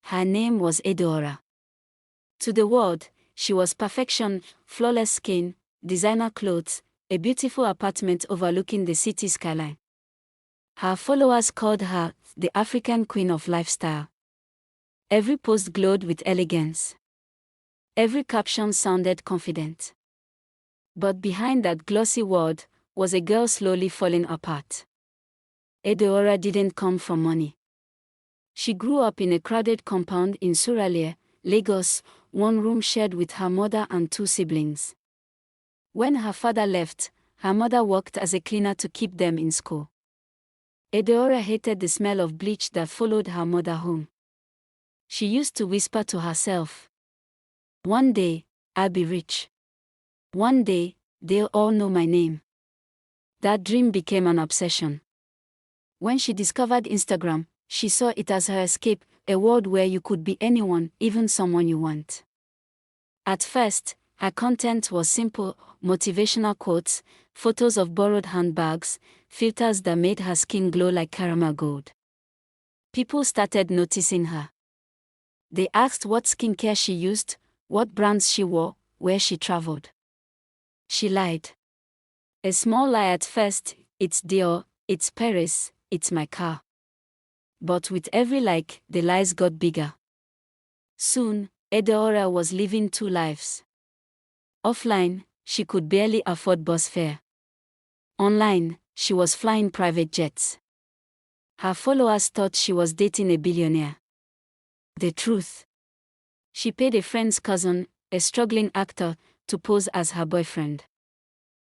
Her name was Adaora. To the world, she was perfection, flawless skin, designer clothes, a beautiful apartment overlooking the city skyline. Her followers called her the African Queen of Lifestyle. Every post glowed with elegance. Every caption sounded confident. But behind that glossy world was a girl slowly falling apart. Adaora didn't come from money. She grew up in a crowded compound in Surulere, Lagos, one room shared with her mother and two siblings. When her father left, her mother worked as a cleaner to keep them in school. Adaora hated the smell of bleach that followed her mother home. She used to whisper to herself, "One day, I'll be rich. One day, they'll all know my name." That dream became an obsession. When she discovered Instagram, she saw it as her escape, a world where you could be anyone, even someone you want. At first, her content was simple, motivational quotes, photos of borrowed handbags, filters that made her skin glow like caramel gold. People started noticing her. They asked what skincare she used, what brands she wore, where she traveled. She lied. A small lie at first: "It's Dior, it's Paris, it's my car." But with every like, the lies got bigger. Soon, Adaora was living two lives. Offline, she could barely afford bus fare. Online, she was flying private jets. Her followers thought she was dating a billionaire. The truth: she paid a friend's cousin, a struggling actor, to pose as her boyfriend.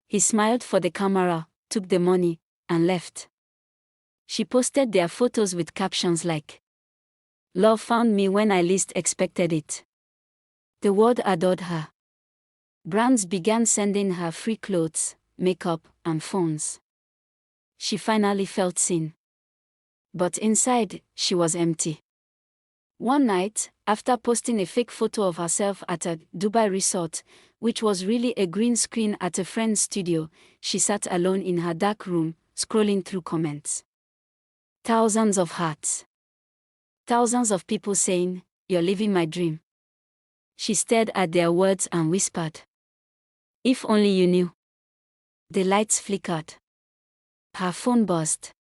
He smiled for the camera, took the money, and left. She posted their photos with captions like, "Love found me when I least expected it." The world adored her. Brands began sending her free clothes, makeup, and phones. She finally felt seen. But inside, she was empty. One night, after posting a fake photo of herself at a Dubai resort, which was really a green screen at a friend's studio, she sat alone in her dark room, scrolling through comments. Thousands of hearts. Thousands of people saying, "You're living my dream." She stared at their words and whispered, "If only you knew." The lights flickered. Her phone buzzed.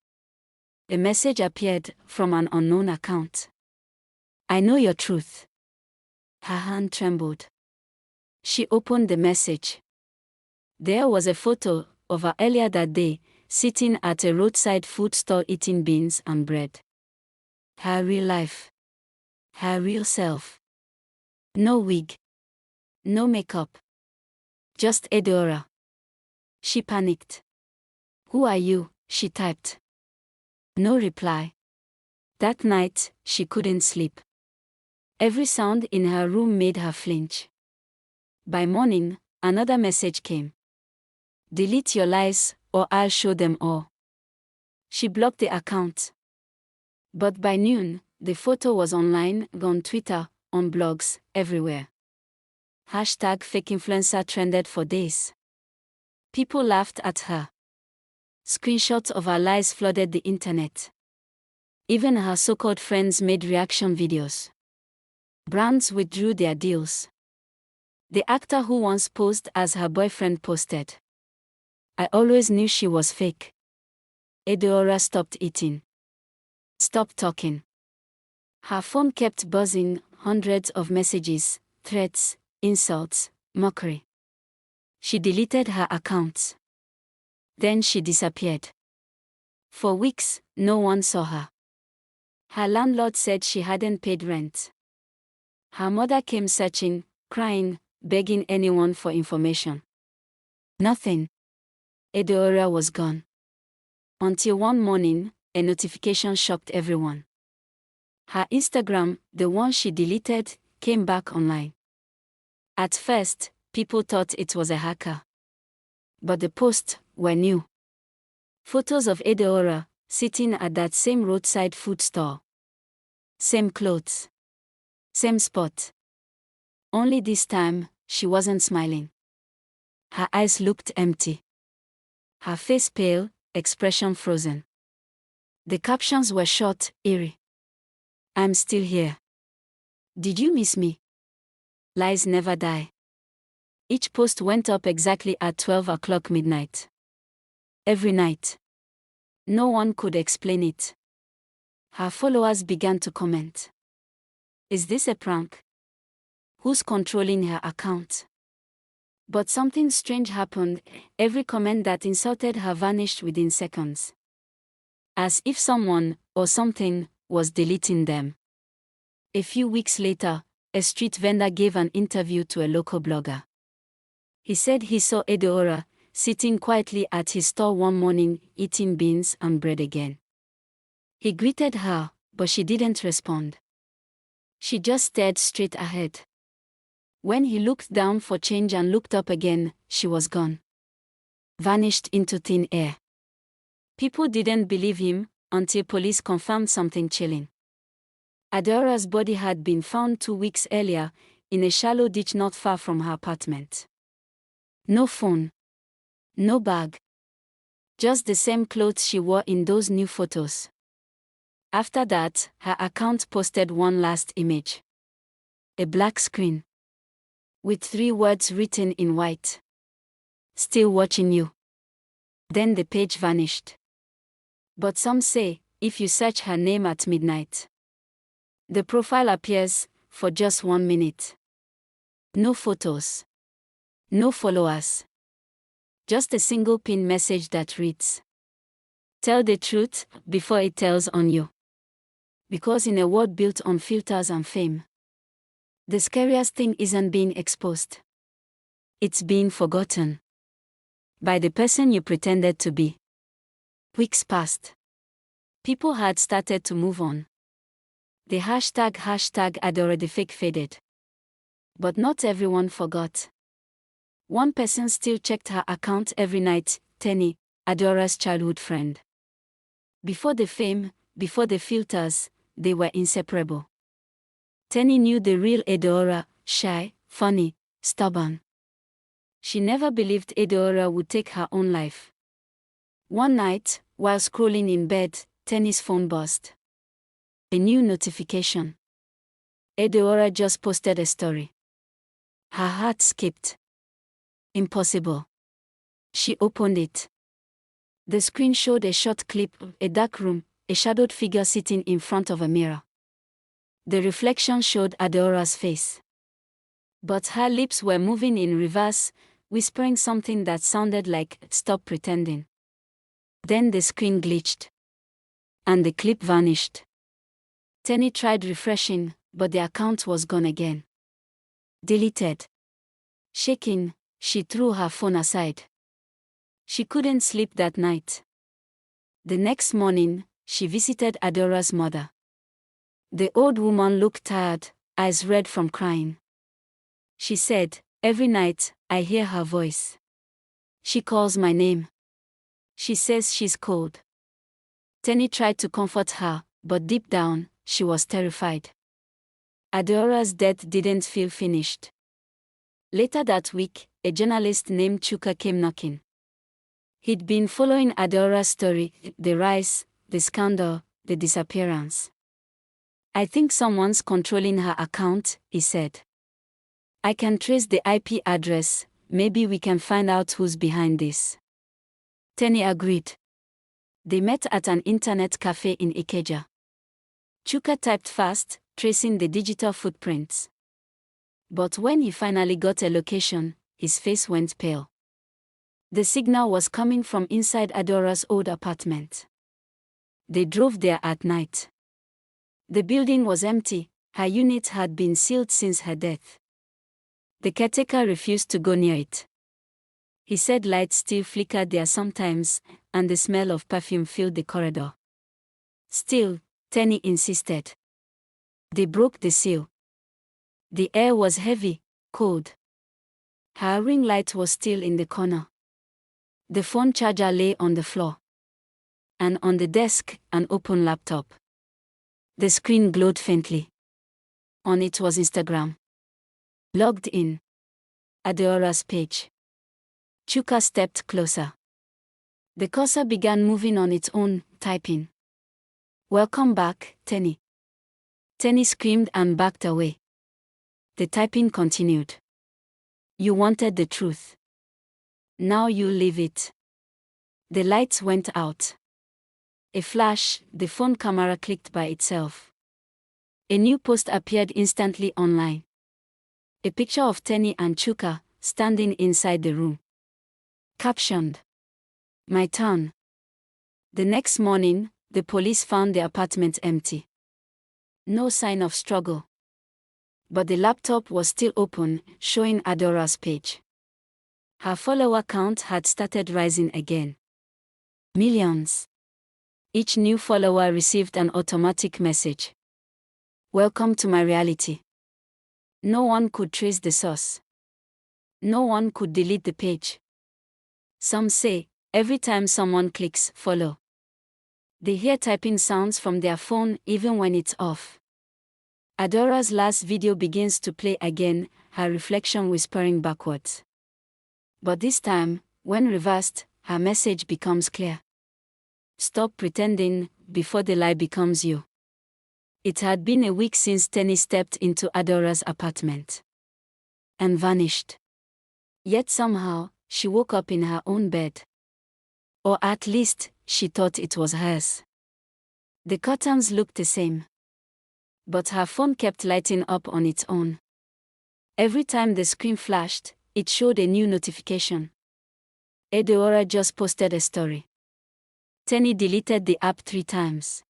A message appeared from an unknown account. "I know your truth." Her hand trembled. She opened the message. There was a photo of her earlier that day, sitting at a roadside food stall eating beans and bread. Her real life. Her real self. No wig. No makeup. Just Adaora. She panicked. "Who are you?" she typed. No reply. That night, she couldn't sleep. Every sound in her room made her flinch. By morning, another message came. "Delete your lies, or I'll show them all." She blocked the account. But by noon, the photo was online, on Twitter, on blogs, everywhere. #FakeInfluencer trended for days. People laughed at her. Screenshots of her lies flooded the internet. Even her so-called friends made reaction videos. Brands withdrew their deals. The actor who once posed as her boyfriend posted, "I always knew she was fake." Adaora stopped eating. Stopped talking. Her phone kept buzzing, hundreds of messages, threats, insults, mockery. She deleted her accounts. Then she disappeared. For weeks, no one saw her. Her landlord said she hadn't paid rent. Her mother came searching, crying, begging anyone for information. Nothing. Adaora was gone. Until one morning, a notification shocked everyone. Her Instagram, the one she deleted, came back online. At first, people thought it was a hacker. But the posts were new. Photos of Adaora, sitting at that same roadside food stall. Same clothes. Same spot. Only this time, she wasn't smiling. Her eyes looked empty. Her face pale, expression frozen. The captions were short, eerie. "I'm still here. Did you miss me? Lies never die. Each post went up exactly at 12 o'clock midnight. Every night. No one could explain it. Her followers began to comment. Is this a prank? Who's controlling her account? But something strange happened. Every comment that insulted her vanished within seconds. As if someone, or something, was deleting them. A few weeks later, a street vendor gave an interview to a local blogger. He said he saw Adaora sitting quietly at his store one morning, eating beans and bread again. He greeted her, but she didn't respond. She just stared straight ahead. When he looked down for change and looked up again, she was gone. Vanished into thin air. People didn't believe him until police confirmed something chilling. Adaora's body had been found 2 weeks earlier, in a shallow ditch not far from her apartment. No phone. No bag. Just the same clothes she wore in those new photos. After that, her account posted one last image. A black screen. With 3 words written in white. Still watching you. Then the page vanished. But some say, if you search her name at midnight, the profile appears, for just 1 minute. No photos. No followers. Just a single pin message that reads, tell the truth before it tells on you. Because in a world built on filters and fame, the scariest thing isn't being exposed. It's being forgotten. By the person you pretended to be. Weeks passed. People had started to move on. The hashtag Adaora the fake faded. But not everyone forgot. One person still checked her account every night, Tenny, Adaora's childhood friend. Before the fame, before the filters, they were inseparable. Tenny knew the real Adaora, shy, funny, stubborn. She never believed Adaora would take her own life. One night, while scrolling in bed, Tenny's phone buzzed. A new notification. Adaora just posted a story. Her heart skipped. Impossible. She opened it. The screen showed a short clip, a dark room, a shadowed figure sitting in front of a mirror. The reflection showed Adaora's face. But her lips were moving in reverse, whispering something that sounded like, stop pretending. Then the screen glitched. And the clip vanished. Tenny tried refreshing, but the account was gone again. Deleted. Shaking, she threw her phone aside. She couldn't sleep that night. The next morning, she visited Adaora's mother. The old woman looked tired, eyes red from crying. She said, every night, I hear her voice. She calls my name. She says she's cold. Tenny tried to comfort her, but deep down, she was terrified. Adaora's death didn't feel finished. Later that week, a journalist named Chuka came knocking. He'd been following Adaora's story, the rise, the scandal, the disappearance. I think someone's controlling her account, he said. I can trace the IP address, maybe we can find out who's behind this. Tenny agreed. They met at an internet cafe in Ikeja. Chuka typed fast, tracing the digital footprints. But when he finally got a location, his face went pale. The signal was coming from inside Adaora's old apartment. They drove there at night. The building was empty, her unit had been sealed since her death. The caretaker refused to go near it. He said lights still flickered there sometimes, and the smell of perfume filled the corridor. Still, Tenny insisted. They broke the seal. The air was heavy, cold. Her ring light was still in the corner. The phone charger lay on the floor. And on the desk, an open laptop. The screen glowed faintly. On it was Instagram. Logged in. Adaora's page. Chuka stepped closer. The cursor began moving on its own, typing. Welcome back, Tenny. Tenny screamed and backed away. The typing continued. You wanted the truth. Now you live it. The lights went out. A flash, the phone camera clicked by itself. A new post appeared instantly online. A picture of Tenny and Chuka, standing inside the room. Captioned. My turn. The next morning, the police found the apartment empty. No sign of struggle. But the laptop was still open, showing Adaora's page. Her follower count had started rising again. Millions. Each new follower received an automatic message. Welcome to my reality. No one could trace the source. No one could delete the page. Some say, every time someone clicks follow, they hear typing sounds from their phone even when it's off. Adaora's last video begins to play again, her reflection whispering backwards. But this time, when reversed, her message becomes clear. Stop pretending, before the lie becomes you. It had been a week since Tenny stepped into Adaora's apartment and vanished. Yet somehow, she woke up in her own bed. Or at least, she thought it was hers. The curtains looked the same. But her phone kept lighting up on its own. Every time the screen flashed, it showed a new notification. Adaora just posted a story. Tenny deleted the app 3 times.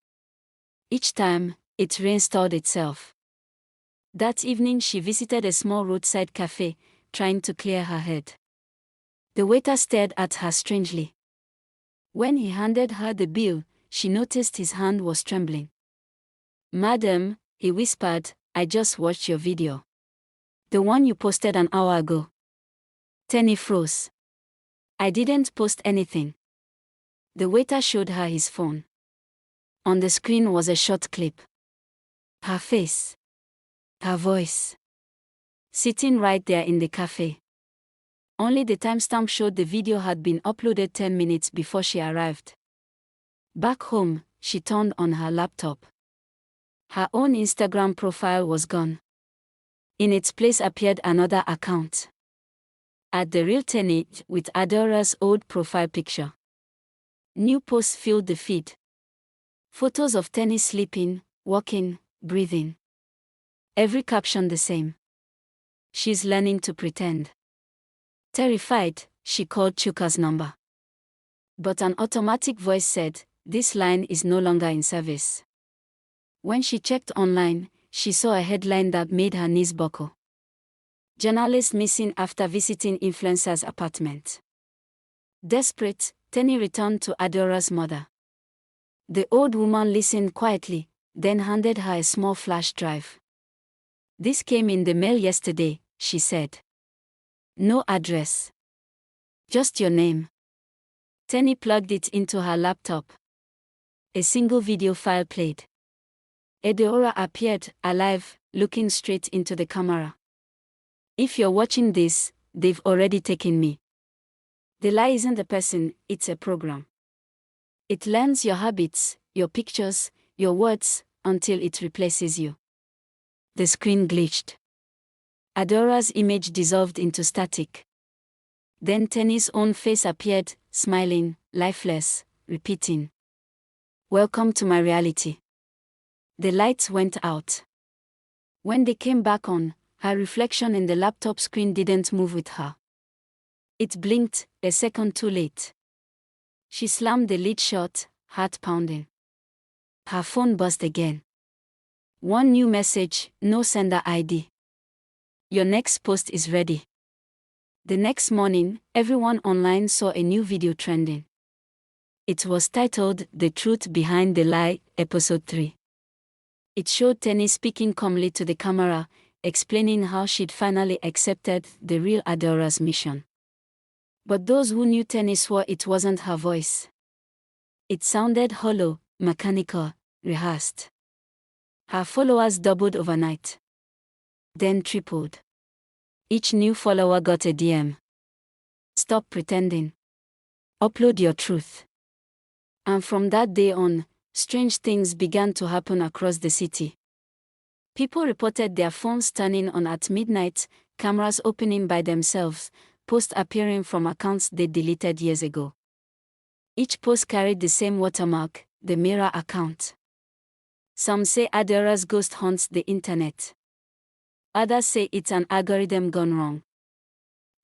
Each time, it reinstalled itself. That evening she visited a small roadside cafe, trying to clear her head. The waiter stared at her strangely. When he handed her the bill, she noticed his hand was trembling. Madam, he whispered, I just watched your video. The one you posted an hour ago. Tenny froze. I didn't post anything. The waiter showed her his phone. On the screen was a short clip. Her face. Her voice. Sitting right there in the cafe. Only the timestamp showed the video had been uploaded 10 minutes before she arrived. Back home, she turned on her laptop. Her own Instagram profile was gone. In its place appeared another account. @TheRealTenny, with Adaora's old profile picture. New posts filled the feed. Photos of Tenny sleeping, walking, breathing. Every caption the same. She's learning to pretend. Terrified, she called Chuka's number. But an automatic voice said, this line is no longer in service. When she checked online, she saw a headline that made her knees buckle. Journalist missing after visiting influencer's apartment. Desperate, Tenny returned to Adaora's mother. The old woman listened quietly, then handed her a small flash drive. This came in the mail yesterday, she said. No address. Just your name. Tenny plugged it into her laptop. A single video file played. Adaora appeared, alive, looking straight into the camera. If you're watching this, they've already taken me. The lie isn't a person, it's a program. It learns your habits, your pictures, your words, until it replaces you. The screen glitched. Adaora's image dissolved into static. Then Tenny's own face appeared, smiling, lifeless, repeating. Welcome to my reality. The lights went out. When they came back on, her reflection in the laptop screen didn't move with her. It blinked, a second too late. She slammed the lid shut, heart pounding. Her phone buzzed again. One new message, no sender ID. Your next post is ready. The next morning, everyone online saw a new video trending. It was titled The Truth Behind the Lie, Episode 3. It showed Tenny speaking calmly to the camera, explaining how she'd finally accepted the real Adaora's mission. But those who knew Tenny swore it wasn't her voice. It sounded hollow, mechanical, rehearsed. Her followers doubled overnight. Then tripled. Each new follower got a DM. Stop pretending. Upload your truth. And from that day on, strange things began to happen across the city. People reported their phones turning on at midnight, cameras opening by themselves, posts appearing from accounts they deleted years ago. Each post carried the same watermark, the mirror account. Some say Adaora's ghost haunts the internet. Others say it's an algorithm gone wrong.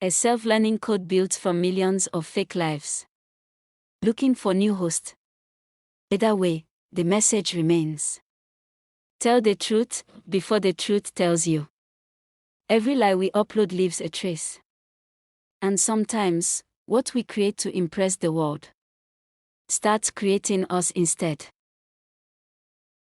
A self-learning code built from millions of fake lives. Looking for new host. Either way, the message remains. Tell the truth before the truth tells you. Every lie we upload leaves a trace. And sometimes, what we create to impress the world starts creating us instead.